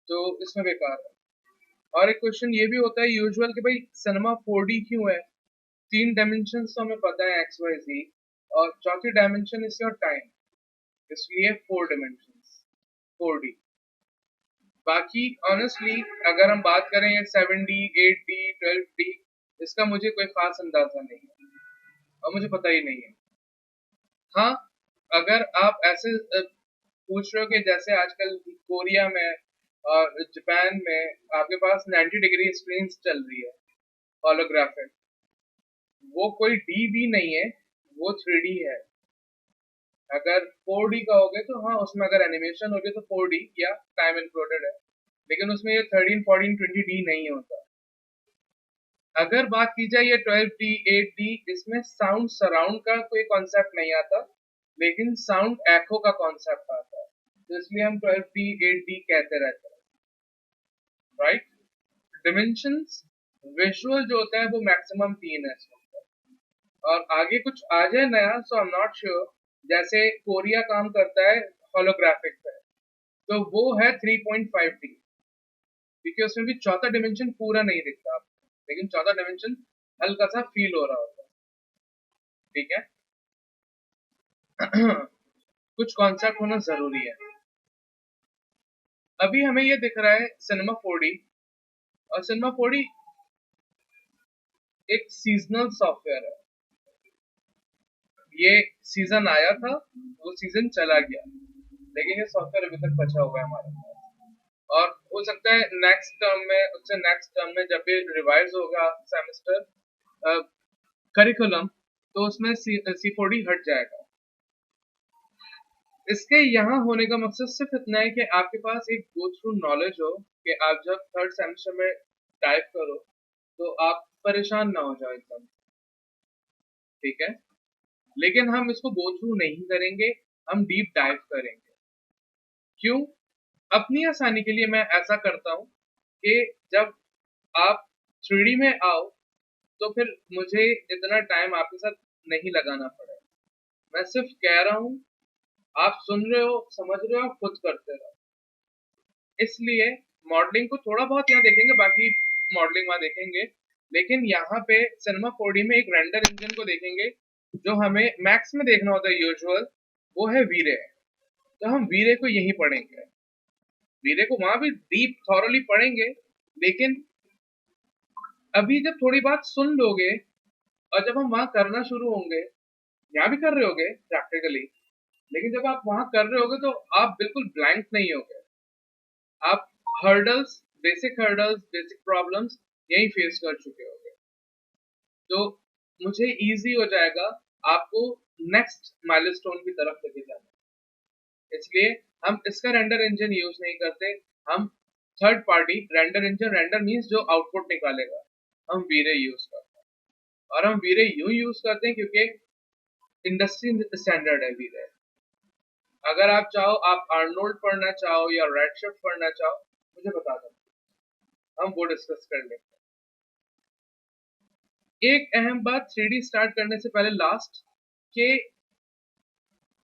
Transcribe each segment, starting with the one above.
तो इसमें बेकार है। और एक क्वेश्चन ये भी होता है यूजुअल कि भाई सिनेमा 4D क्यों है? 3 डायमेंशन तो हमें पता है एक्स वाई जी, और चौथी डायमेंशन इज योर टाइम, इसलिए 4 डायमेंशन 4D। बाकी ऑनेस्टली अगर हम बात करें 7D 8D 12D, इसका मुझे कोई खास अंदाजा नहीं है और मुझे पता ही नहीं है। हाँ, अगर आप ऐसे पूछ रहे हो कि जैसे आजकल कोरिया में और जापान में आपके पास 90 डिग्री स्क्रीन चल रही है होलोग्राफिक, वो कोई डी भी नहीं है, वो 3D है। अगर 4D का होगे तो हाँ, उसमें अगर एनिमेशन होगे तो 4D या टाइम इंक्लूडेड है, लेकिन उसमें ये 13 14 20D नहीं होता। अगर बात की जाए ये 12D 8D, इसमें साउंड सराउंड का कोई कॉन्सेप्ट नहीं आता, लेकिन साउंड एको का कॉन्सेप्ट आता है, तो इसलिए हम 12D 8D कहते रहते हैं, राइट। डिमेंशंस विजुअल जो होता है वो मैक्सिमम 3 है इसमें, और आगे कुछ आ जाए नया सो आई एम नॉट श्योर। जैसे कोरिया काम करता है होलोग्राफिक पे, तो वो है 3.5D, क्योंकि उसमें भी चौथा डिमेंशन पूरा नहीं दिखता आपको, लेकिन चौथा डिमेंशन हल्का सा फील हो रहा होता है, ठीक है। कुछ कॉन्सेप्ट होना जरूरी है। अभी हमें ये दिख रहा है सिनेमा 4D, और सिनेमा 4D एक सीजनल सॉफ्टवेयर है। ये सीजन आया था, वो सीजन चला गया, लेकिन ये सॉफ्टवेयर अभी तक बचा हुआ है हमारे पास। और हो सकता है नेक्स्ट टर्म में, उससे नेक्स्ट टर्म में जब भी रिवाइज होगा सेमेस्टर करिकुलम, तो उसमें C4D हट जाएगा। इसके यहाँ होने का मकसद सिर्फ इतना है कि आपके पास एक गो थ्रू नॉलेज हो, कि आप जब थर्ड सेमेस्टर में टाइप करो तो आप परेशान ना हो जाओ एकदम, ठीक है। लेकिन हम इसको गो थ्रू नहीं करेंगे, हम डीप डाइव करेंगे। क्यों? अपनी आसानी के लिए मैं ऐसा करता हूँ कि जब आप 3D में आओ तो फिर मुझे इतना टाइम आपके साथ नहीं लगाना पड़े। मैं सिर्फ कह रहा हूँ, आप सुन रहे हो, समझ रहे हो, खुद करते रहो। इसलिए मॉडलिंग को थोड़ा बहुत यहाँ देखेंगे, बाकी मॉडलिंग वहाँ देखेंगे, लेकिन यहाँ पे सिनेमा 4D में एक रेंडर इंजन को देखेंगे जो हमें मैक्स में देखना होता है यूजुअल, वो है वीरे। तो हम वीरे को यही पढ़ेंगे, वीरे को वहां भी डीप थॉरली पढ़ेंगे, लेकिन अभी जब थोड़ी बात सुन लोगे और जब हम वहां करना शुरू होंगे, यहाँ भी कर रहे होगे प्रैक्टिकली, लेकिन जब आप वहां कर रहे होगे तो आप बिल्कुल ब्लैंक नहीं होगे। आप हर्डल्स, बेसिक प्रॉब्लम्स यही फेस कर चुके होंगे, तो मुझे इजी हो जाएगा आपको नेक्स्ट माइलस्टोन की तरफ लेके जाना। इसलिए हम इसका रेंडर इंजन यूज नहीं करते, हम third party render engine, render means जो आउटपुट निकालेगा, हम वीरे यूज करते हैं। और हम वीरे यूं यूज करते हैं क्योंकि इंडस्ट्री स्टैंडर्ड है वीरे। अगर आप चाहो, आप आर्नोल्ड पढ़ना चाहो या रेडशिफ्ट पढ़ना चाहो, मुझे बता दो, हम वो डिस्कस कर लेंगे। एक अहम बात 3D स्टार्ट करने से पहले लास्ट के,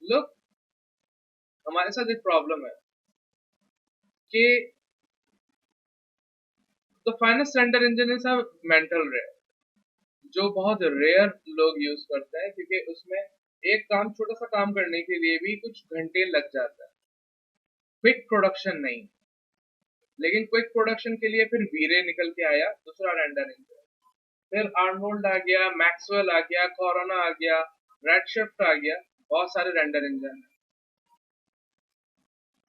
लुक, हमारे साथ एक प्रॉब्लम है कि the finest render engine is mental rare, जो बहुत रेयर लोग यूज करते हैं, क्योंकि उसमें एक काम, छोटा सा काम करने के लिए भी कुछ घंटे लग जाता है, क्विक प्रोडक्शन नहीं। लेकिन क्विक प्रोडक्शन के लिए फिर वीरे निकल के आया, दूसरा रेंडर इंजन, फिर आर्नोल्ड आ गया, मैक्सवेल आ गया, कोरोना आ गया, रेडशिफ्ट आ गया, बहुत सारे रेंडर इंजन।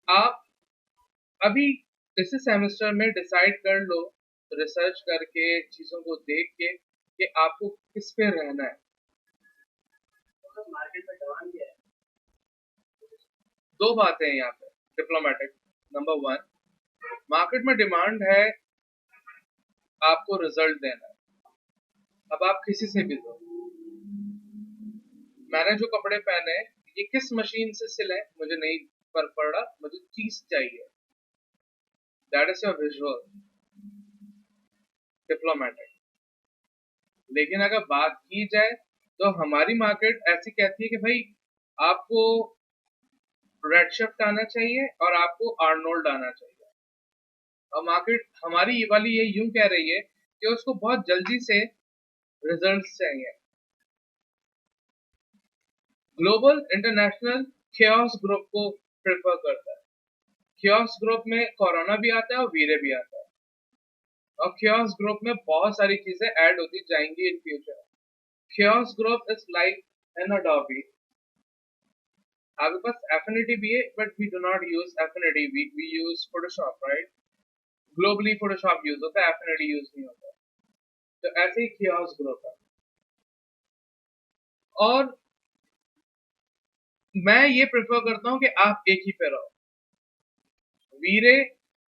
आप अभी इस सेमेस्टर में डिसाइड कर लो, रिसर्च करके, चीजों को देख के, कि आपको किस पे रहना है। मार्केट में डिमांड क्या है? दो बातें हैं यहाँ पे डिप्लोमेटिक। नंबर वन, मार्केट में डिमांड है आपको रिजल्ट देना है। अब आप किसी से भी दो, मैंने जो कपड़े पहने ये किस मशीन से सिले मुझे नहीं फर्क पड़ रहा, मुझे चीज चाहिए, that is your visual diplomatic. लेकिन अगर बात की जाए तो हमारी मार्केट ऐसी कहती है कि भाई आपको रेडशिफ्ट आना चाहिए और आपको आर्नोल्ड आना चाहिए। और मार्केट हमारी ये वाली ये यूं कह रही है कि उसको बहुत जल्दी से रिजल्ट्स चाहिए। ग्लोबल इंटरनेशनल केओस ग्रुप को प्रेफर करता है। केओस ग्रुप में कोरोना भी आता है और वीरे भी आता है, और केओस ग्रुप में बहुत सारी चीजें ऐड होती जाएंगी in future. Chaos group is like an Adobe. आपके पास एफिनिटी भी है, but we do not use Affinity, we use Photoshop, right? Globally Photoshop use होता है, एफिनिटी यूज नहीं होता। तो ऐसे ही केओस ग्रुप है। और मैं ये प्रेफर करता हूँ कि आप एक ही पे रहो। वीरे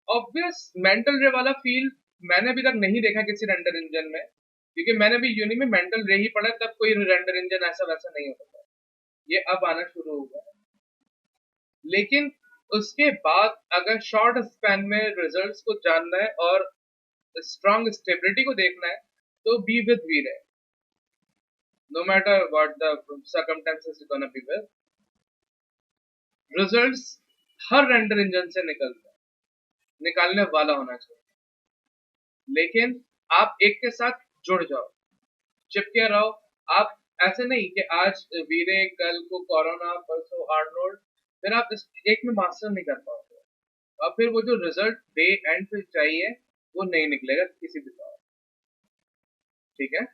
ऑब्वियस मेंटल रे वाला फील मैंने अभी तक नहीं देखा किसी रेंडर इंजन में, क्योंकि मैंने भी यूनि में मेंटल रे ही पढ़ा, तब कोई रेंडर इंजन ऐसा वैसा नहीं होता था। ये अब आना शुरू हो गया। लेकिन उसके बाद अगर शॉर्ट स्पैन में रिजल्ट्स को जानना है और स्ट्रॉन्ग स्टेबिलिटी को देखना है, तो बी विद वीरे, no matter what the circumstances you gonna be with. Results हर रेंडर इंजन से निकलते हैं, निकालने वाला होना चाहिए। लेकिन आप एक के साथ जुड़ जाओ, चिपके रहो। आप ऐसे नहीं कि आज वीरे, कल को कोरोना, परसों आर्नोल्ड, फिर आप इस एक में मास्टर नहीं कर पाओगे, और फिर वो जो रिजल्ट डे एंड पे चाहिए वो नहीं निकलेगा किसी भी तरह। ठीक है,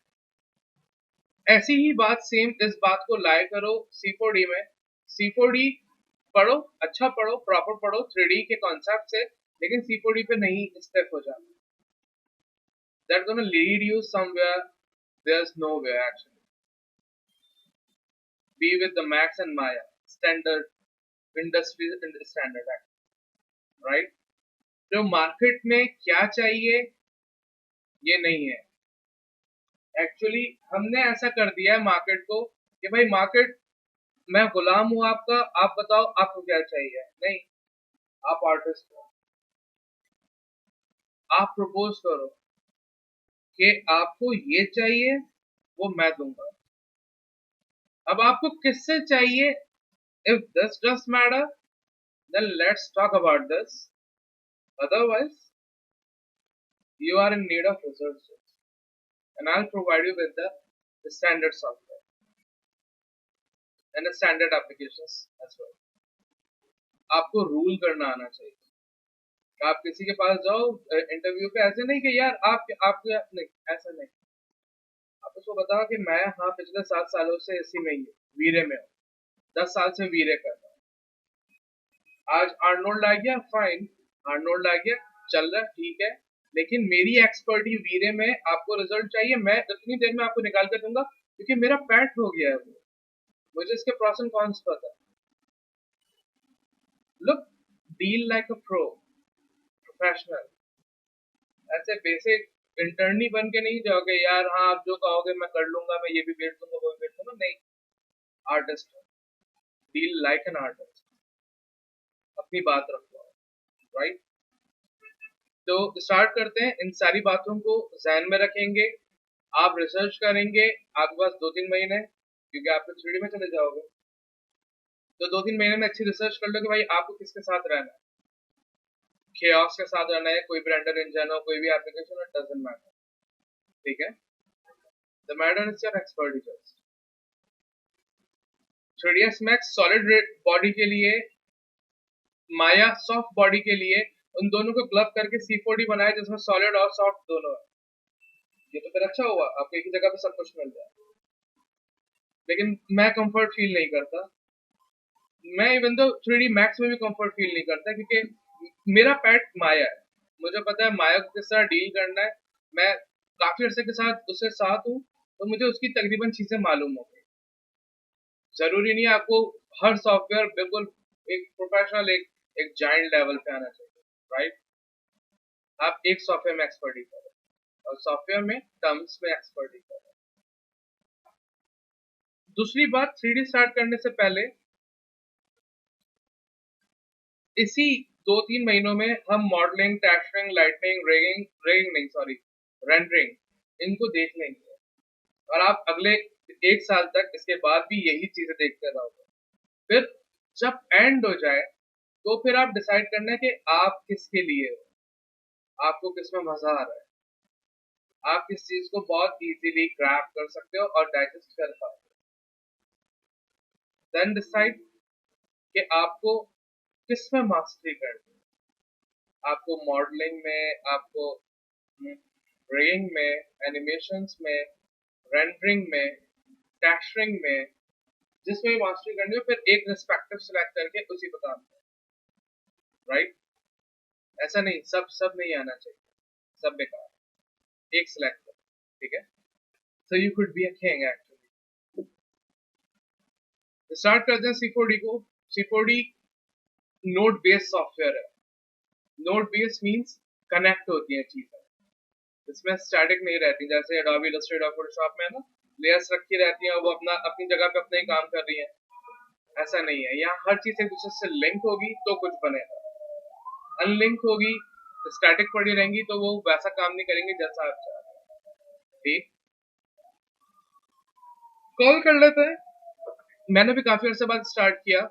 ऐसी ही बात सेम इस बात को लाए करो C4D में। C4D पढ़ो, अच्छा पढ़ो, प्रॉपर पढ़ो 3D के कॉन्सेप्ट से, लेकिन C4D पे नहीं स्टेप हो जाना। That's gonna lead you somewhere there's nowhere actually. Be with the Max and Maya standard industry standard act, right? जो मार्केट में क्या चाहिए ये नहीं है। एक्चुअली हमने ऐसा कर दिया है मार्केट को कि भाई मार्केट, मैं गुलाम हूं आपका, आप बताओ आपको क्या चाहिए। नहीं, आप आर्टिस्ट हो, आप प्रपोज करो कि आपको ये चाहिए, वो मैं दूंगा। अब आपको किससे चाहिए? If this does matter, then let's talk about this. Otherwise, you are in need of resources, and I'll provide you with the standard software and the standard applications as well. आपको रूल करना आना चाहिए। आप किसी के पास जाओ interview पे, ऐसे नहीं कि यार आप नहीं, ऐसा नहीं। आप उसको बताओ कि मैं हाँ पिछले 7 सालों से इसी में ही वीरे में हूँ, 10 साल से वीरे कर रहा हूँ। आज आर्नोल्ड आ गया, फाइन, आर्नोल्ड आ गया, चल रहा है, ठीक है। लेकिन मेरी एक्सपर्टी वीरे में, आपको रिजल्ट चाहिए, मैं इतनी देर में आपको निकाल कर दूंगा, क्योंकि मेरा पैट हो गया है वो, मुझे इसके प्रॉस एंड कॉन्स पता है। Look, deal like a pro, professional. ऐसे बेसिक इंटर्नी बन के नहीं जाओगे यार, हाँ आप जो कहोगे मैं कर लूंगा, मैं ये भी बेच दूंगा, वो भी बेच दूंगा, नहीं। Artist, deal like an artist, अपनी बात रखो, राइट? तो स्टार्ट करते हैं। इन सारी बातों को ध्यान में रखेंगे, आप रिसर्च करेंगे, आपके पास 2-3 महीने, क्योंकि आप तो 3D में चले जाओगे, तो 2-3 महीने में अच्छी रिसर्च कर लो कि भाई आपको किसके साथ रहना है। केओस के साथ रहना है, कोई भी रेंडर इंजन हो, कोई भी एप्लीकेशन हो, इट डजंट मैटर। ठीक है, the matter is your expertise. 3ds Max solid body के लिए, माया सॉफ्ट बॉडी के लिए, उन दोनों को क्लब करके C4D बनाया, जिसमें सॉलिड और सॉफ्ट दोनों है। ये तो फिर अच्छा हुआ, आपको एक ही जगह पे सब कुछ मिल जाए। लेकिन मैं कंफर्ट फील नहीं करता, मैं इवन तो 3D Max में भी कंफर्ट फील नहीं करता, क्योंकि मेरा पैट माया है, मुझे पता है माया को किस तरह डील करना है। मैं काफी अर्से के साथ उससे साथ हूँ, तो मुझे उसकी तकरीबन चीजें मालूम हो गई। जरूरी नहीं है आपको हर सॉफ्टवेयर बिल्कुल एक प्रोफेशनल, एक जायंट लेवल पे आना चाहिए, राइट? आप एक सॉफ्टवेयर में एक्सपर्टी करो, और सॉफ्टवेयर में टर्म्स में एक्सपर्टी करो। दूसरी बात, 3D स्टार्ट करने से पहले इसी 2-3 महीनों में हम मॉडलिंग, टेस्टिंग, लाइटनिंग, रेगिंग नहीं, सॉरी, रेंडरिंग, इनको देख लेंगे। और आप अगले 1 साल तक इसके बाद भी यही चीजें देखते रहोगे। फिर जब एंड हो जाए, तो फिर आप डिसाइड करना है कि आप किसके लिए हो। आपको किस में मजा आ रहा है, आप किस चीज को बहुत इजीली ग्रैब कर सकते हो और डाइजेस्ट कर पाते हो। देन डिसाइड कि आपको किस में मास्टरी करनी है। आपको मॉडलिंग में, आपको ड्राइंग में, एनिमेशंस में, रेंडरिंग में, टेक्सचरिंग में, जिसमें मास्टरी करनी हो, फिर एक रिस्पेक्टिव सिलेक्ट करके उसी पर काम करें, राइट। ऐसा नहीं सब सब नहीं आना चाहिए, सब बेकार, एक सिलेक्ट करो, ठीक है। So you could be a king actually. Start करते हैं C4D को। C4D नोड बेस्ड सॉफ्टवेयर है। नोड बेस्ड मींस कनेक्ट होती हैं चीजें, इसमें स्टैटिक नहीं रहती, जैसे एडोबी इलस्ट्रेटर फोटोशॉप में है ना, लेयर्स रखी रहती हैं, वो अपना अपनी जगह पे अपना ही काम कर रही हैं। ऐसा नहीं है, यहाँ हर चीज एक दूसरे से लिंक होगी तो कुछ बनेगा, अनलिंक होगी, स्टैटिक पड़ी रहेंगी तो वो वैसा काम नहीं करेंगे जैसा आप चाहते हैं, ठीक। कॉल कर लेते हैं, मैंने भी काफी अर्से बाद स्टार्ट किया।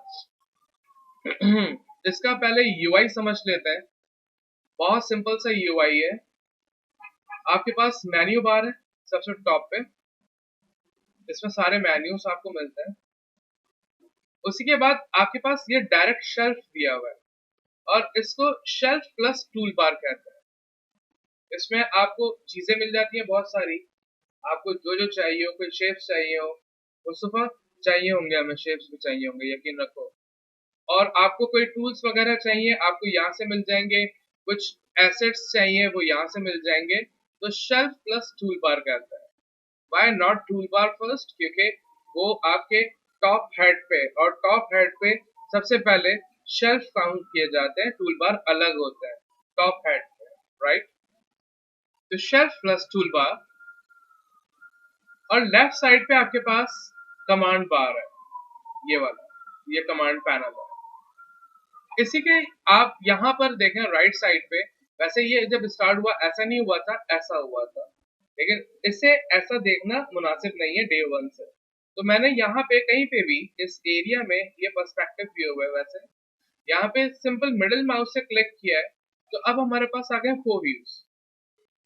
इसका पहले यूआई समझ लेते हैं। बहुत सिंपल सा यूआई है। आपके पास मेन्यू बार है सबसे टॉप पे, इसमें सारे मेन्यूज आपको मिलते हैं। उसी के बाद आपके पास ये डायरेक्ट शेल्फ दिया हुआ है, और इसको शेल्फ प्लस टूल बार कहते हैं। इसमें आपको चीजें मिल जाती हैं बहुत सारी, आपको जो जो चाहिए हो, कोई शेप्स चाहिए हो, मुस्तफा चाहिए होंगे, हमें शेप्स भी चाहिए होंगे, यकीन रखो। और आपको कोई टूल्स वगैरह चाहिए, आपको यहाँ से मिल जाएंगे। कुछ एसेट्स चाहिए, वो यहाँ से मिल जाएंगे। तो शेल्फ प्लस टूल बार कहता है। Why not tool bar first? क्योंकि वो आपके टॉप हेड पे, और टॉप हेड पे सबसे पहले शेल्फ काउंट किए जाते हैं, टूल बार अलग होता है टॉप हेड पे, राइट। तो शेल्फ प्लस टूल बार, और लेफ्ट साइड पे आपके पास कमांड बार है, ये वाला, ये कमांड पैनल है। इसी के आप यहाँ पर देखें राइट साइड पे, वैसे ये जब स्टार्ट हुआ ऐसा नहीं हुआ था, ऐसा हुआ था, लेकिन इसे ऐसा देखना मुनासिब नहीं है डे वन से। तो मैंने यहाँ पे कहीं पे भी इस एरिया में ये पर्सपेक्टिव व्यू है, वैसे यहाँ पे सिंपल मिडिल माउस से क्लिक किया है, तो अब हमारे पास आ गए 4 व्यूज।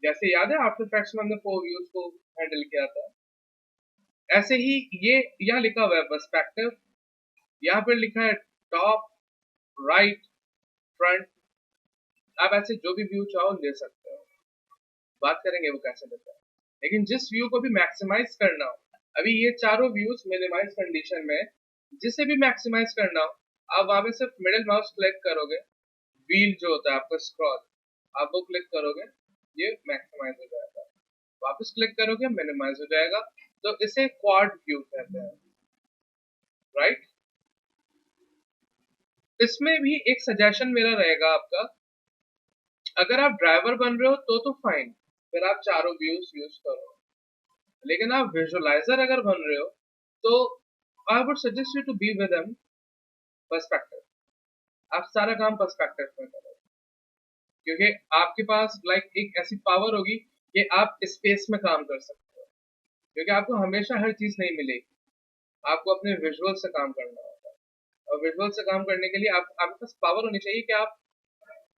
जैसे याद है आफ्टर इफेक्ट्स में हमने 4 व्यूज को हैंडल किया था, ऐसे ही ये यहाँ लिखा हुआ है पर्सपेक्टिव, यहाँ पे लिखा है टॉप, राइट, फ्रंट। आप ऐसे जो भी व्यू चाहो ले सकते हो, बात करेंगे वो कैसे लेते हैं। लेकिन जिस व्यू को भी मैक्सिमाइज करना हो, अभी ये चारों व्यूज मिनिमाइज कंडीशन में, जिसे भी मैक्सिमाइज करना हो, आप वहां पे सिर्फ मिडिल माउस क्लिक करोगे, व्हील जो होता है आपका स्क्रॉल, आप वो क्लिक करोगे, ये मैक्सिमाइज हो जाएगा, वापस क्लिक करोगे मिनिमाइज हो जाएगा। तो इसे क्वाड व्यू कहते हैं, राइट। इसमें भी एक सजेशन मेरा रहेगा आपका, अगर आप ड्राइवर बन रहे हो तो फाइन, फिर आप चारों व्यूज यूज करो। लेकिन आप विजुअलाइजर अगर बन रहे हो तो I would suggest you to be with them perspective. आप सारा काम पर्सपेक्टिव में करो, क्योंकि आपके पास लाइक एक ऐसी पावर होगी कि आप स्पेस में काम कर सकते हो, क्योंकि आपको हमेशा हर चीज नहीं मिलेगी, आपको अपने विजुअल से काम करना होगा। और विजुअल से काम करने के लिए आपके पास पावर होनी चाहिए कि आप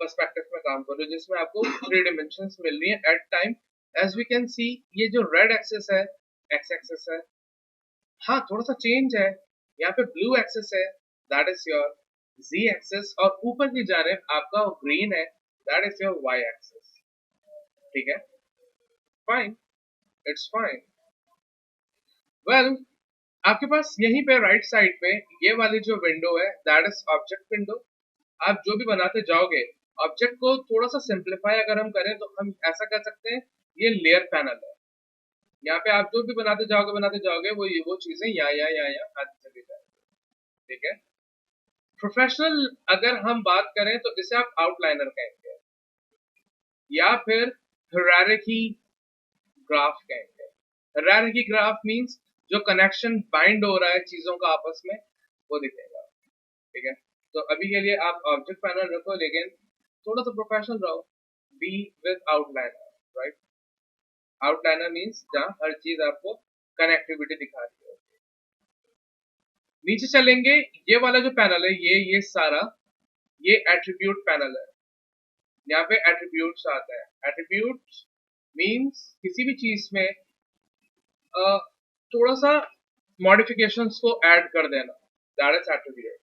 पर्सपेक्टिव में काम करो, जिसमें आपको 3 डिमेंशंस मिल रही है at time. As we can see, ये जो रेड एक्सिस है, एक्स एक्सिस है, हाँ थोड़ा सा चेंज है, यहाँ पे ब्लू एक्सिस है, that is your Z axis, और ऊपर की जानिब आपका ग्रीन है, that is your Y axis, ठीक है। Fine, it's fine. वेल, आपके पास यहीं पे राइट साइड पे ये वाली जो विंडो है, दैट इज ऑब्जेक्ट विंडो। आप जो भी बनाते जाओगे, ऑब्जेक्ट को थोड़ा सा सिंप्लीफाई अगर हम करें तो हम ऐसा कर सकते हैं, ये लेयर पैनल है। यहाँ पे आप जो भी बनाते जाओगे वो चीजें यहाँ आती चली जाएंगी, ठीक है। प्रोफेशनल अगर हम बात करें तो इसे आप आउटलाइनर कहेंगे, या फिर हायरार्की ग्राफ कहेंगे। हायरार्की ग्राफ मींस जो कनेक्शन बाइंड हो रहा है चीजों का आपस में, वो दिखेगा, ठीक है। तो अभी के लिए आप ऑब्जेक्ट पैनल रखो, लेकिन थोड़ा सा प्रोफेशनल रहो, be with outliner, right. Outliner means जहां हर चीज आपको कनेक्टिविटी दिखा रही है। नीचे चलेंगे, ये वाला जो पैनल है, ये सारा ये एट्रीब्यूट पैनल है। यहाँ पे एट्रीब्यूट्स आता है। एट्रीब्यूट्स मीन्स किसी भी चीज में थोड़ा सा मॉडिफिकेशंस को ऐड कर देना, दैट इज एट्रीब्यूट।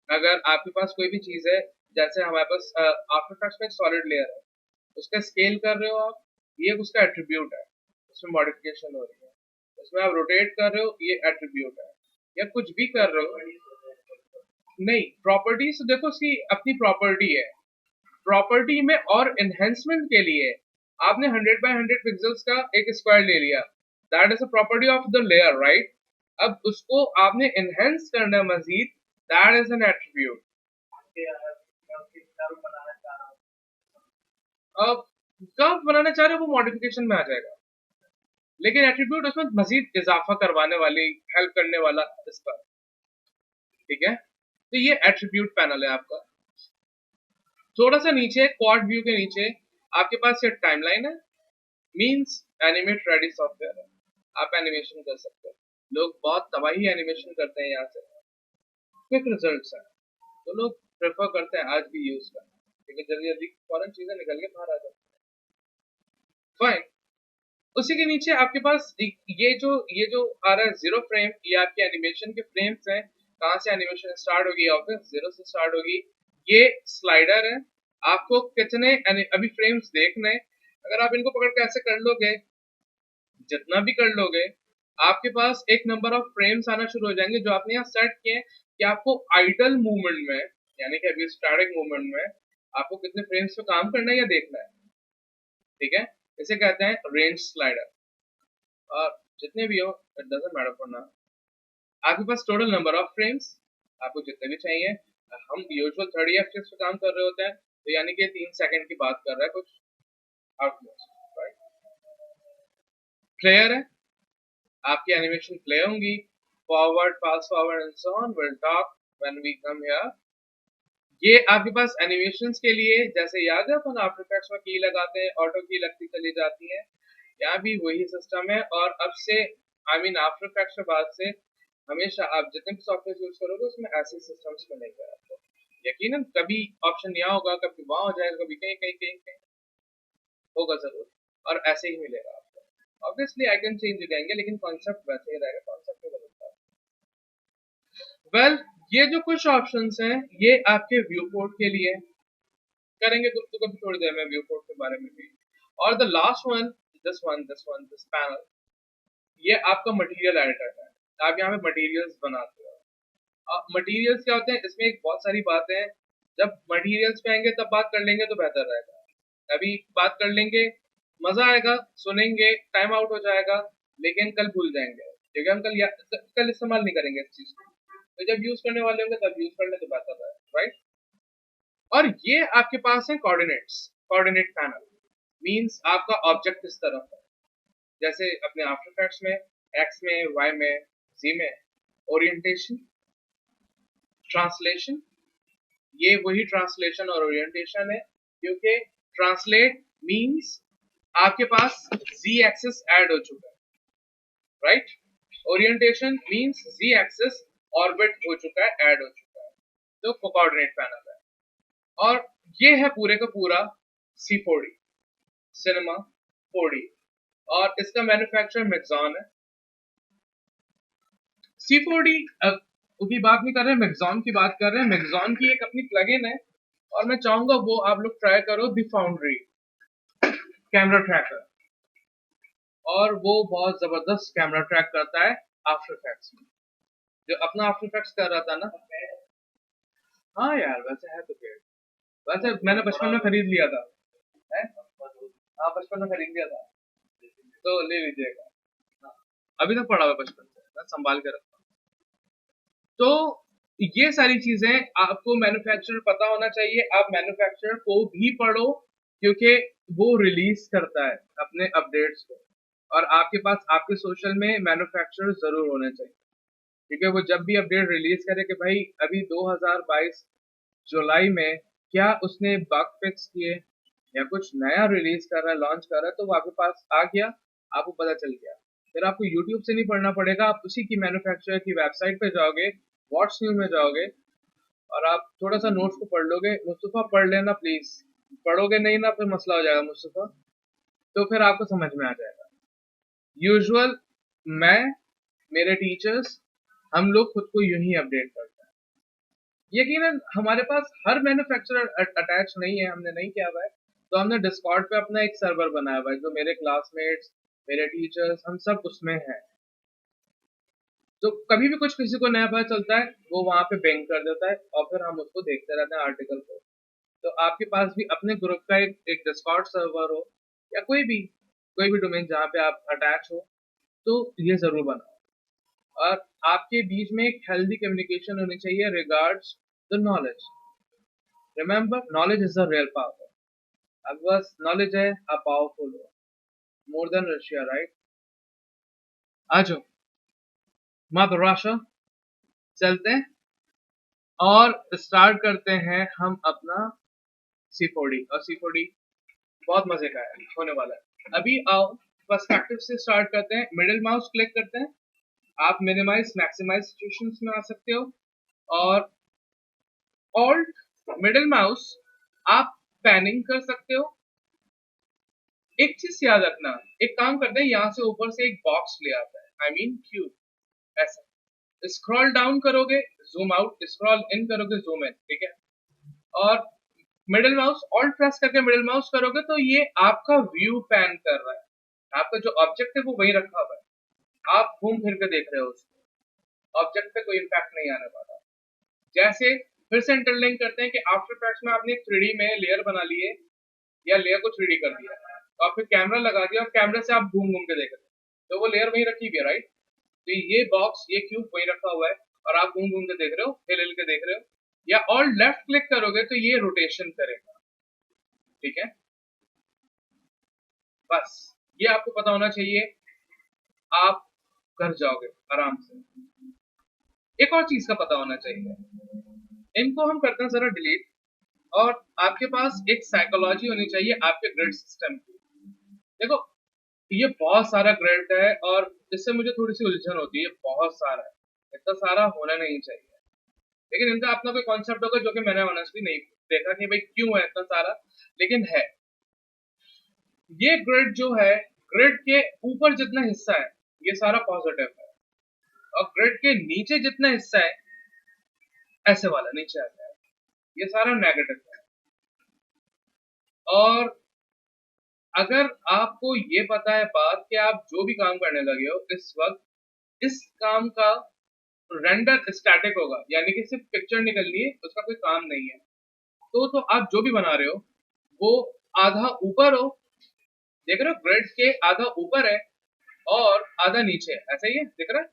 अगर आपके पास कोई भी चीज है, जैसे हमारे पास आफ्टर इफेक्ट्स में सॉलिड लेयर है, उसका स्केल कर रहे हो आप, ये उसका एट्रीब्यूट है, उसमें मॉडिफिकेशन हो रही है। उसमें आप रोटेट कर रहे हो, ये एट्रीब्यूट है। या कुछ भी कर रहे हो, नहीं प्रॉपर्टीज तो देखो उसकी अपनी प्रॉपर्टी है। प्रॉपर्टी में और एनहेंसमेंट के लिए आपने 100 by 100 पिक्सल्स का एक स्क्वायर ले लिया, that is a property of the layer, right. अब उसको आपने एनहेंस करना है मजीद, दैट इज एन एट्रीब्यूट। अब कर्व बनाना चाह रहे हो, वो मॉडिफिकेशन में आ जाएगा, लेकिन एट्रीब्यूट उसमें मजीद इजाफा करवाने वाली, हेल्प करने वाला इसका, ठीक है। तो ये एट्रीब्यूट पैनल है आपका। थोड़ा सा नीचे क्वाड व्यू के नीचे आपके पास ये टाइमलाइन है, मींस एनिमेट रेडी सॉफ्टवेयर है, आप एनिमेशन कर सकते हो। लोग बहुत तबाही एनिमेशन करते हैं यहाँ से, क्विक रिजल्ट्स है, तो लोग प्रेफर करते हैं आज भी यूज करना, क्योंकि जल्दी जल्दी फौरन चीजें निकल के बाहर आ जाती है। फाइन। उसी के नीचे आपके पास ये जो आ रहा है जीरो फ्रेम, ये आपके एनिमेशन के फ्रेम्स हैं, कहाँ से एनिमेशन स्टार्ट होगी, ऑब्वियस जीरो से स्टार्ट होगी। ये स्लाइडर है, आपको कितने अभी फ्रेम्स देखने, अगर आप इनको पकड़ के ऐसे कर लोगे, जितना भी कर लोगे, आपके पास एक नंबर ऑफ फ्रेम्स आना शुरू हो जाएंगे जो आपने यहाँ सेट किए कि आपको आइडल मूवमेंट में, यानी कि अभी स्टैटिक मूवमेंट में आपको कितने फ्रेम्स पे काम करना है या देखना है, ठीक है। इसे कहते हैं रेंज स्लाइडर। और जितने भी हो, it doesn't matter for now, आपके पास टोटल नंबर ऑफ फ्रेम्स आपको जितने भी चाहिए। हम यूजुअल 30 एफपीएस पे काम कर रहे होते हैं, तो यानी कि 3 सेकंड की बात कर रहा है कुछ आउटमोस्ट, राइट। प्लेयर है, आपकी एनिमेशन प्ले होंगी, forward, fast forward and so on, will talk when we come here. ये आपके पास एनिमेशंस के लिए, जैसे याद है अपन आफ्टर इफेक्ट्स में की लगाते हैं, ऑटो की लगती चली जाती है, यहाँ भी वही सिस्टम है। और अब से आई मीन आफ्टर इफेक्ट्स के बाद से हमेशा आप जितने भी सॉफ्टवेयर यूज करोगे उसमें ऐसे सिस्टम्स मिलेंगे आपको, यकीनन। कभी ऑप्शन यहाँ होगा, कभी वहां हो जाएगा, कभी कहीं कहीं कहीं कहीं होगा जरूर, और ऐसे ही मिलेगा आपको। ऑब्वियसली आइकन चेंज हो जाएंगे, लेकिन कॉन्सेप्ट वैसे ही रहेगा, कॉन्सेप्ट नहीं बदलता। वेल, ये जो कुछ ऑप्शंस हैं ये आपके व्यू पोर्ट के लिए करेंगे, तो कभी थोड़ी देर में व्यू पोर्ट के बारे में भी। और the last one, this panel, ये आपका मटेरियल एडिटर है। आप यहाँ पे मटेरियल्स बनाते हो। मटेरियल्स क्या होते हैं, इसमें एक बहुत सारी बातें हैं, जब मटेरियल्स पे आएंगे तब बात कर लेंगे तो बेहतर रहेगा। अभी बात कर लेंगे, मजा आएगा, सुनेंगे, टाइम आउट हो जाएगा, लेकिन कल भूल जाएंगे, क्योंकि हम कल इस्तेमाल नहीं करेंगे इस चीज को। तो जब यूज करने वाले होंगे तब यूज कर ले तो बेहतर है, राइट। और ये आपके पास है कोऑर्डिनेट्स, कोऑर्डिनेट पैनल, मींस आपका ऑब्जेक्ट इस तरफ है, जैसे अपने आफ्टर इफेक्ट्स में एक्स में, वाई में, जी में। ओरिएंटेशन, ट्रांसलेशन, ये वही ट्रांसलेशन और ओरिएंटेशन है, क्योंकि ट्रांसलेट मींस आपके पास z एक्सिस ऐड हो चुका है, right. Orientation means z axis orbit हो चुका है, ऐड हो चुका है, तो कोऑर्डिनेट पैनल है। और ये है पूरे का पूरा C4D, सिनेमा 4D, और इसका मैन्युफैक्चरर मैक्सॉन है। C4D की बात नहीं कर रहे हैं, मैक्सॉन की बात कर रहे हैं। मैक्सॉन की एक अपनी प्लगइन है, और मैं चाहूंगा वो आप लोग ट्राई करो, द फाउंड्री कैमरा ट्रैकर, और वो बहुत जबरदस्त कैमरा ट्रैक करता है आफ्टर इफेक्ट्स में, जो अपना आफ्टर इफेक्ट्स कर रहा था ना। हाँ यार, वैसे है तो फिर, वैसे मैंने बचपन में खरीद लिया था, है। हाँ, बचपन में खरीद लिया था, तो ले लीजिएगा। हाँ, अभी तक पड़ा हुआ बचपन से, मैं संभाल के रखता हूँ। तो ये सारी चीजें आपको मैन्युफैक्चरर पता होना चाहिए। आप मैन्युफैक्चरर को भी पढ़ो, क्योंकि वो रिलीज करता है अपने अपडेट्स को, और आपके पास आपके सोशल में मैन्युफैक्चरर जरूर होने चाहिए, क्योंकि वो जब भी अपडेट रिलीज करे कि भाई अभी 2022 जुलाई में क्या उसने बग फिक्स किए या कुछ नया रिलीज कर रहा है, लॉन्च कर रहा है, तो वो आपके पास आ गया, आपको पता चल गया। फिर आपको यूट्यूब से नहीं पढ़ना पड़ेगा, आप उसी की मैन्युफैक्चरर की वेबसाइट पे जाओगे, व्हाट्स न्यू में जाओगे, और आप थोड़ा सा नोट्स को पढ़ लोगे। मुस्तफा पढ़ लेना प्लीज, पढ़ोगे नहीं ना फिर मसला हो जाएगा मुस्तफा, तो फिर आपको समझ में आ जाएगा। यूजुअल मैं, मेरे टीचर्स, हम लोग खुद को यूं ही अपडेट करते हैं। यकीनन हमारे पास हर मैन्युफैक्चरर अटैच नहीं है, हमने नहीं किया हुआ है, तो हमने डिस्कॉर्ड पे अपना एक सर्वर बनाया हुआ है, जो मेरे क्लासमेट्स, मेरे टीचर्स, हम सब उसमें हैं। तो कभी भी कुछ किसी को नया पता चलता है, वो वहां पे बेंग कर देता है और फिर हम उसको देखते रहते हैं आर्टिकल को। तो आपके पास भी अपने ग्रुप का एक डिस्कॉर्ड सर्वर हो, या कोई भी डोमेन जहाँ पे आप अटैच हो, तो ये जरूर बनाओ। और आपके बीच में एक हेल्दी कम्युनिकेशन होनी चाहिए regards the knowledge. Remember, knowledge is the real power. अब बस नॉलेज है, आप पावरफुल हो, मोर देन रशिया, राइट? आ जाओ मदर राशा, चलते हैं और स्टार्ट करते हैं हम अपना C4D। और C4D बहुत मजे का है, होने वाला है। अभी आओ पर्सपेक्टिव से स्टार्ट करते हैं। मिडिल माउस क्लिक करते हैं, आप मिनिमाइज मैक्सिमाइज सिचुएशंस में आ सकते हो, और ऑल्ट मिडिल माउस आप पैनिंग कर सकते हो। एक चीज याद रखना, एक काम करते हैं, यहाँ से ऊपर से एक बॉक्स ले आता है, आई मीन क्यूब, ऐसा स्क्रॉल डाउन करोगे जूम आउट, स्क्रॉल इन करोगे जूम इन, ठीक है? और मिडिल माउस ऑल्ट प्रेस करके मिडिल माउस करोगे तो ये आपका व्यू पैन कर रहा है, आपका जो ऑब्जेक्ट है वो वही रखा हुआ है, आप घूम फिर के देख रहे हो उसको, ऑब्जेक्ट पे कोई इम्पैक्ट नहीं आने वाला। जैसे फिर से इंटरलिंक करते हैं कि आफ्टर इफेक्ट्स में आपने एक 3D में लेयर बना ली है, या लेयर को 3D कर दिया, तो आप फिर कैमरा लगा दिया और कैमरे से आप घूम घूम के देख रहे हो, तो वो लेयर वही रखी हुई है, राइट? तो ये बॉक्स, ये क्यूब वही रखा हुआ है, और आप घूम घूम के देख रहे हो, हिल हिल के देख रहे हो। या और लेफ्ट क्लिक करोगे तो ये रोटेशन करेगा, ठीक है? बस ये आपको पता होना चाहिए, आप कर जाओगे आराम से। एक और चीज का पता होना चाहिए, इनको हम करते हैं जरा डिलीट, और आपके पास एक साइकोलॉजी होनी चाहिए आपके ग्रिड सिस्टम की। देखो, ये बहुत सारा ग्रिड है और इससे मुझे थोड़ी सी उलझन होती है, बहुत सारा है, इतना सारा होना नहीं चाहिए, लेकिन इनका अपना कोई कॉन्सेप्ट होगा जो कि मैंने ऑनेस्टली नहीं देखा कि भाई क्यों है इतना सारा, लेकिन है। ये ग्रिड जो है, ग्रिड के ऊपर जितना हिस्सा है ये सारा पॉजिटिव है, और ग्रिड के नीचे जितना हिस्सा है, ऐसे वाला नीचे आता है, ये सारा नेगेटिव है। और अगर आपको ये पता है बात कि आप जो भी काम करने लगे हो इस वक्त, इस काम का रेंडर स्टैटिक होगा, यानी कि सिर्फ पिक्चर निकलनी है, उसका कोई काम नहीं है, तो आप जो भी बना रहे हो वो आधा ऊपर हो, देख रहे हो ग्रिड के आधा ऊपर है और आधा नीचे है, ऐसा ही है, दिख रहा है?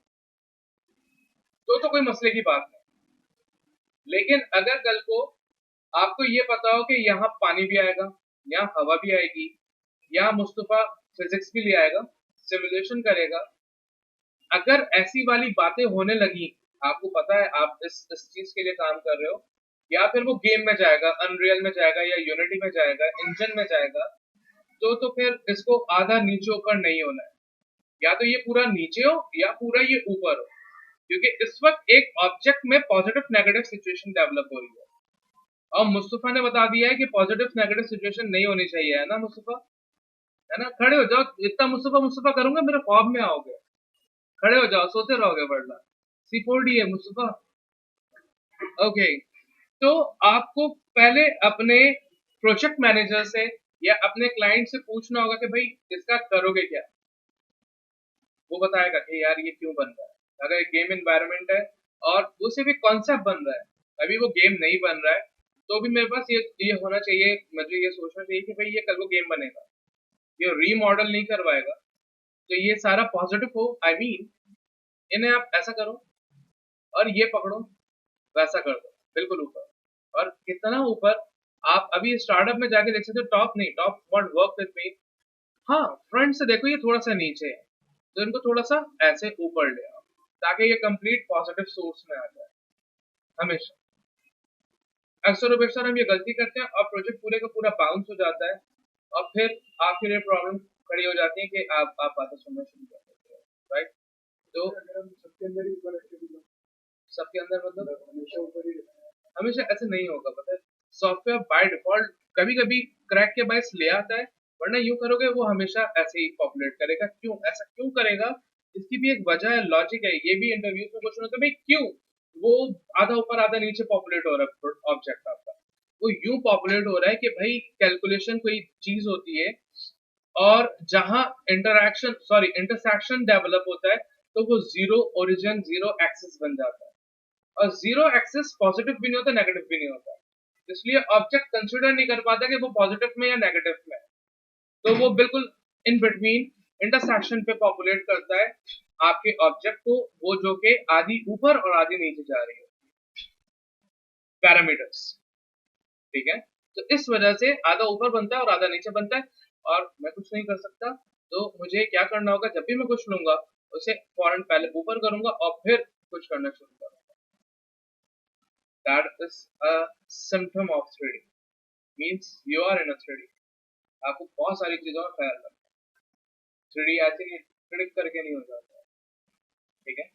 तो कोई मसले की बात नहीं। लेकिन अगर कल को आपको ये पता हो कि यहाँ पानी भी आएगा, यहाँ हवा भी आएगी, यहाँ मुस्तफा फिजिक्स भी ले आएगा, सिमुलेशन करेगा, अगर ऐसी वाली बातें होने लगी, आपको पता है आप इस चीज के लिए काम कर रहे हो, या फिर वो गेम में जाएगा, अनरियल में जाएगा या यूनिटी में जाएगा, इंजन में जाएगा, तो फिर इसको आधा नीचे ऊपर नहीं होना है, या तो ये पूरा नीचे हो या पूरा ये ऊपर हो, क्योंकि इस वक्त एक ऑब्जेक्ट में पॉजिटिव नेगेटिव सिचुएशन डेवलप हो रही है, और मुस्तफा ने बता दिया है कि पॉजिटिव नेगेटिव सिचुएशन नहीं होनी चाहिए, है ना मुस्तफा? है ना? खड़े हो जाओ, इतना मुस्तफा मुस्तफा करूंगा मेरे ख्वाब में आओगे, खड़े हो जाओ, सोते रहोगे, वरना C4D है मुस्तफा। ओके, तो आपको पहले अपने प्रोजेक्ट मैनेजर से या अपने क्लाइंट से पूछना होगा कि भाई इसका करोगे क्या, वो बताएगा कि यार ये क्यों बन रहा है। अगर एक गेम एनवायरनमेंट है और वो सिर्फ एक कॉन्सेप्ट बन रहा है, अभी वो गेम नहीं बन रहा है, तो भी मेरे पास ये होना चाहिए, मुझे ये सोचना चाहिए कि भाई ये कल को गेम बनेगा, ये रीमॉडल नहीं करवाएगा, तो ये सारा पॉजिटिव हो, आई मीन इन्हें आप ऐसा करो और ये पकड़ो, वैसा कर दो, बिल्कुल ऊपर। और कितना ऊपर, आप अभी स्टार्टअप में जाके देख सकते हो, टॉप नहीं, top want work with me, हाँ फ्रंट से देखो ये थोड़ा सा नीचे है, तो इनको थोड़ा सा ऐसे ऊपर ले आओ, ताकि ये कंप्लीट पॉजिटिव सोर्स में आ जाए हमेशा। अक्सर बेशर हम ये गलती करते हैं और प्रोजेक्ट पूरे का पूरा बाउंस हो जाता है, और फिर आपके लिए प्रॉब्लम खड़ी हो जाती है कि आप बातें सुनना शुरू कर देते हो, राइट? तो सबके अंदर ही ऊपर, सबके अंदर मतलब हमेशा ऊपर ही, हमेशा ऐसे नहीं होगा, पता है? सॉफ्टवेयर बाय डिफॉल्ट कभी कभी क्रैक के बायस ले आता है, वरना यूं करोगे वो हमेशा ऐसे ही पॉपुलेट करेगा। क्यों ऐसा क्यों करेगा? इसकी भी एक वजह है, लॉजिक है। ये भी इंटरव्यूज में क्वेश्चन होता है, भाई क्यों वो आधा ऊपर आधा नीचे पॉपुलेट हो रहा है ऑब्जेक्ट आपका? वो यूं पॉपुलेट हो रहा है कि भाई कैलकुलेशन कोई चीज होती है, और जहां इंटरसेक्शन डेवलप होता है, तो वो जीरो ओरिजिन जीरो एक्सिस बन जाता है। और जीरो एक्सिस पॉजिटिव भी नहीं होता, नेगेटिव भी नहीं होता, इसलिए ऑब्जेक्ट कंसिडर नहीं कर पाता कि वो पॉजिटिव में या नेगेटिव में है। तो वो बिल्कुल इन बिटवीन इंटरसेक्शन पे पॉपुलेट करता है आपके ऑब्जेक्ट को, वो जो कि आधी ऊपर और आधी नीचे जा रही है, पैरामीटर्स। ठीक है, तो इस वजह से आधा ऊपर बनता है और आधा नीचे बनता है, और मैं कुछ नहीं कर सकता। तो मुझे क्या करना होगा, जब भी मैं कुछ लूंगा उसे फौरन पहले ऊपर करूंगा और फिर कुछ करना शुरू करूंगा। That is a symptom of 3D, means you are in a 3D। आपको बहुत सारी चीजों का ख्याल रखना है। 3D ऐसे ही क्लिक करके नहीं हो जाता है, ठीक है।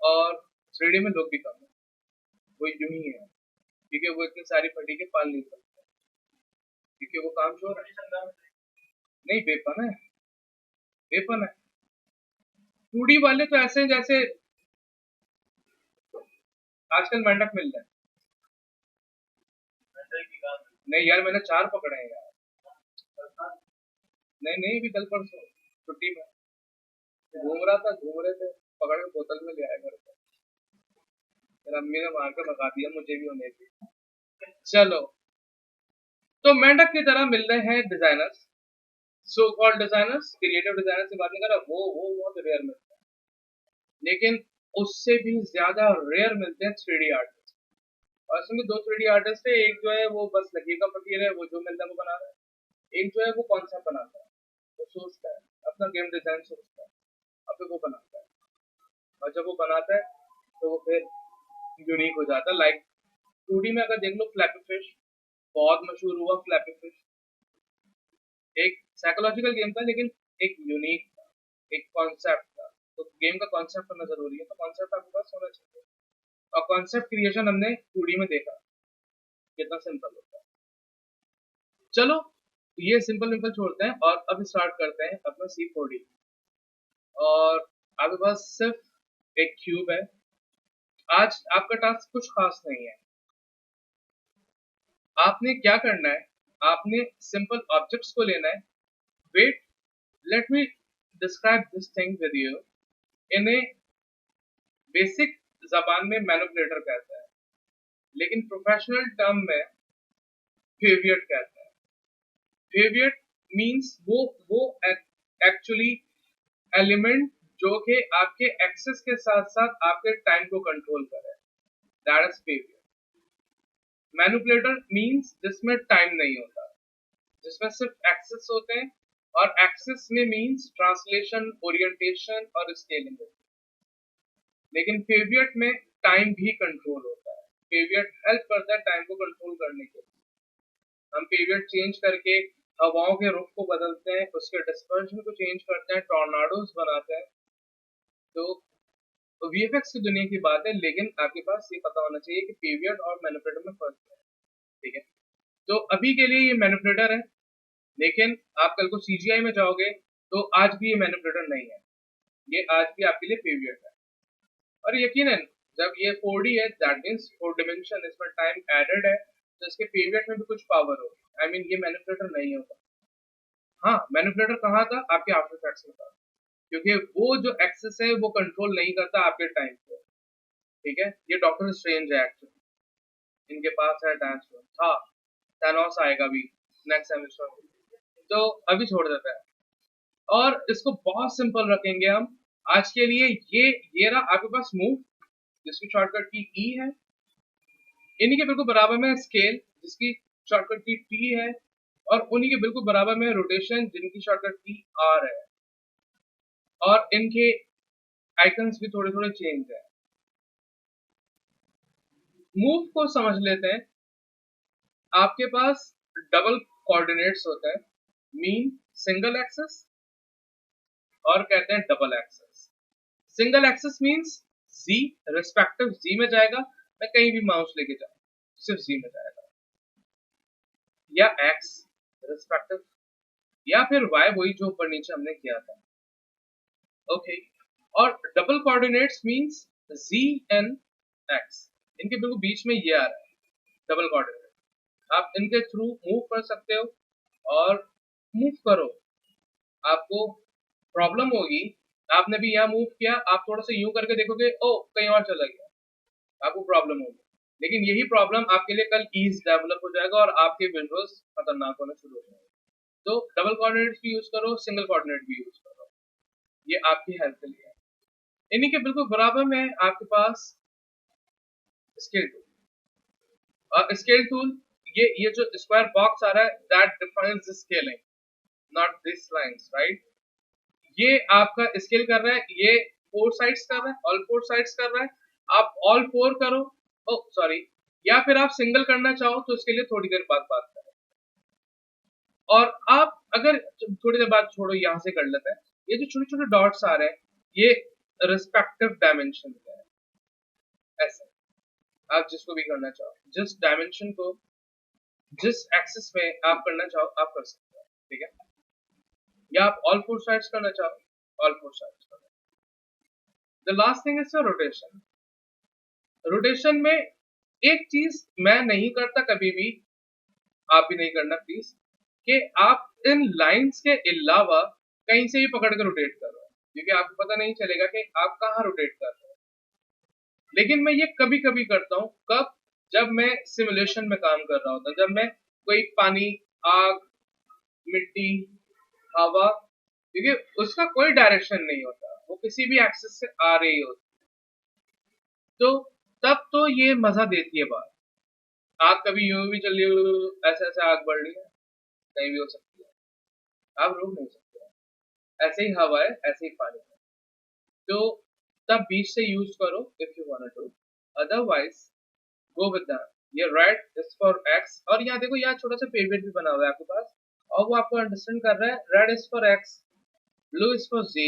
और 3D में लोग भी कम है, वो यूं ही है, क्योंकि वो इतनी सारी फटीके पाल नहीं सकते, क्योंकि वो काम चोर है। नहीं, बेपन है, बेपन है। 2D वाले तो ऐसे हैं जैसे आजकल मेंढक मिल रहे हैं। नहीं यार, मैंने 4 पकड़े हैं यार। नहीं नहीं, भी कल परसों छुट्टी में घूम रहा था, घूम रहे थे, पकड़ के बोतल में ले आए घर पे। फिर अम्मी ने मार कर भगा दिया, मुझे भी होने थी। चलो, तो मेंढक की तरह मिल रहे हैं designers, so called designers, creative designers की बात नहीं कर रहा, वो बहुत रेयर मिलते हैं। लेकिन उससे भी ज्यादा रेयर मिलते हैं 3D आर्टिस्ट। और इसमें 2 3D आर्टिस्ट है, एक जो है वो बस लकीर का फकीर है, वो जो मिलता है वो बना रहा है। एक जो है वो कॉन्सेप्ट बनाता है, वो सोचता है, अपना गेम डिजाइन सोचता है, और फिर वो बनाता है। और जब वो बनाता है तो वो फिर यूनिक हो जाता है। लाइक 2D में अगर देख लो, फ्लैपी फिश बहुत मशहूर हुआ। फ्लैपी फिश एक साइकोलॉजिकल गेम था, लेकिन एक यूनिक था, एक कॉन्सेप्ट था। तो गेम का कॉन्सेप्ट होना जरूरी है, तो कॉन्सेप्ट आपके पास होना चाहिए। और कॉन्सेप्ट क्रिएशन हमने 2D में देखा कितना सिंपल होता है। चलो, ये सिंपल सिंपल छोड़ते हैं और अब स्टार्ट करते हैं अपना C4D। और आपके पास सिर्फ एक क्यूब है। आज आपका टास्क कुछ खास नहीं है। आपने क्या करना है, आपने सिंपल ऑब्जेक्ट्स को लेना है। Wait, let me describe this thing with you in a basic जबान में मैनिपुलेटर कहते हैं, लेकिन प्रोफेशनल टर्म में फेवियट कहते हैं। फेवियट मींस वो एक्चुअली एलिमेंट जो कि आपके एक्सेस के साथ साथ आपके टाइम को कंट्रोल करे, दैट इज फेवियट। मैनिपुलेटर मींस जिसमें टाइम नहीं होता, जिसमें सिर्फ एक्सेस होते हैं, और एक्सेस में मींस ट्रांसलेशन, ओरिएंटेशन और स्केलिंग होती है। लेकिन फेवियट में टाइम भी कंट्रोल होता है। फेवियट हेल्प करता है टाइम को कंट्रोल करने के लिए। हम पीरियड चेंज करके हवाओं के रुख को बदलते हैं, उसके डिस्पर्शन को चेंज करते हैं, टॉर्नाडोज बनाते हैं। तो वीएफएक्स की दुनिया की बात है, लेकिन आपके पास ये पता होना चाहिए कि पीरियड और मैनिपुलेटर में फर्क है। ठीक है, तो अभी के लिए ये मैनिपुलेटर है, लेकिन आप कल को सीजीआई में जाओगे तो आज भी ये मैनिपुलेटर नहीं है, ये आज भी आपके लिए पीरियड है। और यकीनन जब ये 4D है, दैट मींस 4 डिमेंशन, इसमें टाइम एडेड है, तो इसके पीरियड में भी कुछ पावर होगी। आई मीन ये मैनिपुलेटर नहीं होगा। हाँ, मैनिपुलेटर कहाँ था? आपके आफ्टर इफेक्ट्स में था, क्योंकि वो जो एक्सेस है वो कंट्रोल नहीं करता आपके टाइम को। ठीक है, ये डॉक्टर स्ट्रेंज है एक्चुअली, इनके पास है टाइम स्टोन था। थैनोस आएगा भी नेक्स्ट सेमेस्टर में, तो अभी छोड़ देते हैं और इसको बहुत सिंपल रखेंगे हम आज के लिए। ये रहा आपके पास मूव, जिसकी शॉर्टकट की ई है। इन्हीं के बिल्कुल बराबर में स्केल, जिसकी शॉर्टकट की टी है, और उन्हीं के बिल्कुल बराबर में रोटेशन, जिनकी शॉर्टकट की आर है। और इनके आइकन्स भी थोड़े थोड़े चेंज है। मूव को समझ लेते हैं। आपके पास डबल कोऑर्डिनेट्स होते हैं, मीन सिंगल एक्सेस, और कहते हैं double access. Single access means जी, रिस्पेक्टिव जी में जाएगा। मैं कहीं भी माउस लेके जाऊं सिर्फ जी में जाएगा। या एक्स रिस्पेक्टिव, या फिर वाई, वही जो ऊपर नीचे हमने किया था। ओके, और double coordinates means z and x, इनके बिल्कुल बीच में ये आ रहा है डबल कोऑर्डिनेट। आप इनके थ्रू मूव कर सकते हो, और मूव करो, आपको प्रॉब्लम होगी। आपने भी यहाँ मूव किया, आप थोड़ा सा यूं करके देखोगे, ओ कहीं और चला गया, आपको प्रॉब्लम होगी। लेकिन यही प्रॉब्लम आपके लिए कल ईज डेवलप हो जाएगा और आपके विंडोज खतरनाक होना शुरू हो जाएंगे। तो डबल कोऑर्डिनेट भी यूज करो, सिंगल कोऑर्डिनेट भी यूज करो, ये आपकी हेल्प के लिए है। इन्हीं के बिल्कुल बराबर में आपके पास स्केल टूल। और स्केल टूल, ये जो स्क्वायर बॉक्स आ रहा है, that defines the scaling, not this lines, right. ये आपका स्केल कर रहा है, ये फोर साइड्स कर रहा है, ऑल फोर साइड्स कर रहा है। आप ऑल फोर करो, ओ सॉरी, या फिर आप सिंगल करना चाहो तो इसके लिए थोड़ी देर बाद बात करें। और आप अगर थोड़ी देर बाद छोड़ो, यहां से कर लेते हैं। ये जो छोटे छोटे डॉट्स आ रहे हैं, ये रिस्पेक्टिव डायमेंशन है, ऐसे आप जिसको भी करना चाहो, जिस डायमेंशन को जिस एक्सिस में आप करना चाहो आप कर सकते हो, ठीक है। या आप ऑल फोर साइड्स करना चाहो, ऑल फोर साइड्स करो। The last thing is rotation. Rotation में एक चीज मैं नहीं करता कभी भी, आप भी नहीं करना प्लीज, कि आप इन लाइंस के अलावा कहीं से भी पकड़ कर रोटेट करो, क्योंकि आपको पता नहीं चलेगा कि आप कहाँ रोटेट कर रहे हो। लेकिन मैं ये कभी कभी करता हूँ, कब? जब मैं सिमुलेशन में काम कर रहा होता हूँ, जब मैं कोई पानी, आग, मिट्टी, हवा, क्योंकि उसका कोई डायरेक्शन नहीं होता, वो किसी भी एक्सिस से आ रही होती, तो तब तो ये मजा देती है बात। आग कभी यूं भी चल रही हो, ऐसे ऐसे आग बढ़ रही है, कहीं भी हो सकती है, आप रोक नहीं सकते। ऐसे ही हवा है, ऐसे ही पानी है, तो तब बीच से यूज करो if you want to, otherwise go with that. ये रेड इज फॉर एक्स, और यहाँ देखो, यहाँ छोटा सा पिवट भी बना हुआ है आपके पास, और वो आपको अंडरस्टैंड कर रहा है। Red is for X, blue is for Z,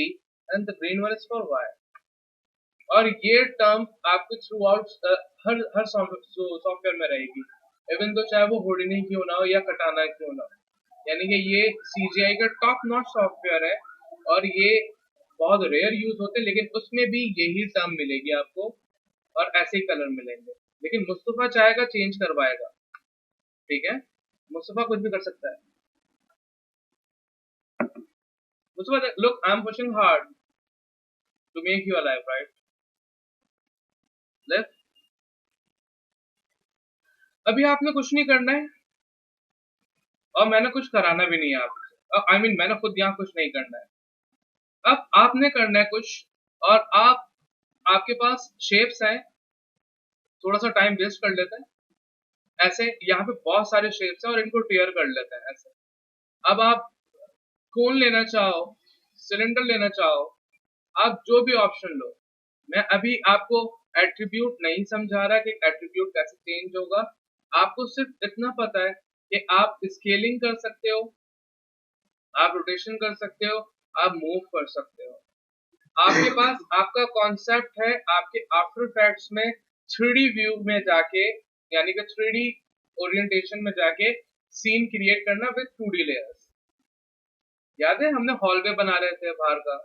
and the green one is for Y. और ये टर्म आपके थ्रू आउट हर हर सॉफ्टवेयर में रहेगी, इवन तो चाहे वो होर्डिनी क्यों ना हो या कटाना क्यों ना हो। यानी कि ये CGI का टॉप नॉच सॉफ्टवेयर है, और ये बहुत रेयर यूज होते हैं, लेकिन उसमें भी यही टर्म मिलेगी आपको, और ऐसे ही कलर मिलेंगे। लेकिन मुस्तफा चाहेगा चेंज करवाएगा, ठीक है, मुस्तफा कुछ भी कर सकता है। Mustafa, look I am pushing hard to make you alive, right? Left. अभी आपने कुछ नहीं करना है, और मैंने कुछ कराना भी नहीं है आपसे, आई मीन मैंने खुद यहाँ कुछ नहीं करना है। अब आपने करना है कुछ, और आपके पास शेप्स हैं, थोड़ा सा टाइम वेस्ट कर लेते हैं। ऐसे यहाँ पे बहुत सारे शेप्स हैं, और इनको टेयर कर लेते हैं ऐसे। अब आप कोन लेना चाहो, सिलेंडर लेना चाहो, आप जो भी ऑप्शन लो। मैं अभी आपको एट्रीब्यूट नहीं समझा रहा कि एट्रीब्यूट कैसे चेंज होगा। आपको सिर्फ इतना पता है कि आप स्केलिंग कर सकते हो, आप रोटेशन कर सकते हो, आप मूव कर सकते हो। आपके पास आपका कॉन्सेप्ट है आपके आफ्टर इफेक्ट्स में 3D व्यू में जाके, यानी कि 3D ओरिएंटेशन में जाके सीन क्रिएट करना विद 2D लेयर्स। याद है हमने हॉलवे बना रहे थे, बाहर का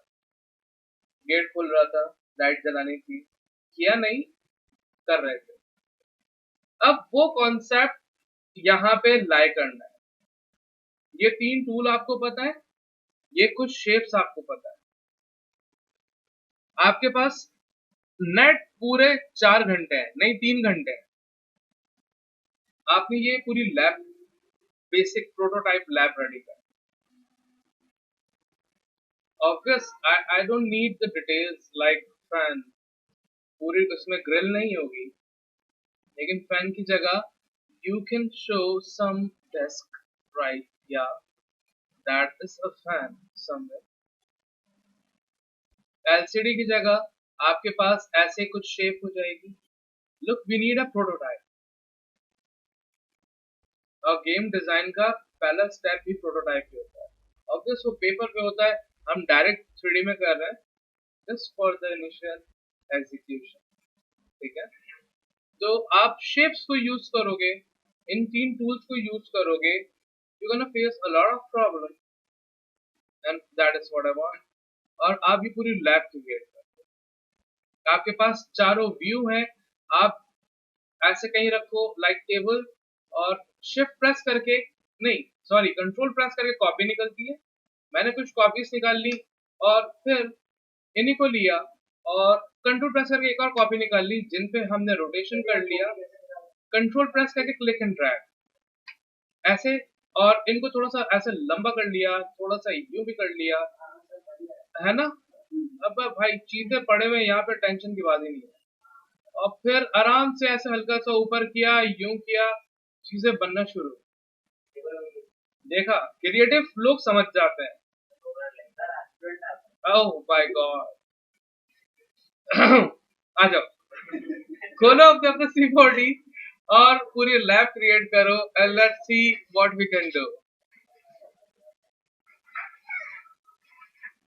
गेट खुल रहा था, लाइट जलानी थी, किया नहीं, कर रहे थे। अब वो कॉन्सेप्ट यहाँ पे लाई करना है। ये 3 टूल आपको पता है, ये कुछ शेप्स आपको पता है, आपके पास नेट पूरे 4 घंटे हैं, नहीं 3 घंटे हैं। आपने ये पूरी lab, basic prototype lab ready कर। Obvious I don't need the details like fan, पूरी उसमें ग्रिल नहीं होगी, लेकिन फैन की जगह you can show some desk, right? या that is a fan somewhere. LCD की जगह आपके पास ऐसे कुछ शेप हो जाएगी। Look, we need a prototype, और गेम डिजाइन का पहला स्टेप ही प्रोटोटाइप ही होता है। ऑब्वियस वो पेपर पे होता है, हम डायरेक्ट 3D में कर रहे हैं, just for the initial execution, ठीक है। तो आप शेप्स को यूज करोगे इन 3 टूल्स को यूज करोगे, you're gonna face a lot of problem and that is what I want. और आप ये पूरी लैब क्रिएट करते हो, आपके पास चारों व्यू हैं, आप ऐसे कहीं रखो लाइक टेबल, और शिफ्ट प्रेस करके, नहीं सॉरी कंट्रोल प्रेस करके कॉपी निकलती है, मैंने कुछ कॉपीज निकाल ली और फिर इन्हीं को लिया और कंट्रोल प्रेस करके एक और कॉपी निकाल ली जिन पे हमने रोटेशन कर लिया, कंट्रोल प्रेस करके क्लिक एंड ड्रैग ऐसे, और इनको थोड़ा सा ऐसे लंबा कर लिया, थोड़ा सा यूं भी कर लिया, है ना। अब भाई चीजें पड़े हुए यहाँ पे, टेंशन की बात ही नहीं है। और फिर आराम से ऐसे हल्का सा ऊपर किया, यूं किया, चीजें बनना शुरू। देखा, क्रिएटिव लोग समझ जाते हैं। Oh my God. आ जाओ, खोलो अपने C4D और पूरी लैब क्रिएट करो, and let's see what we can do.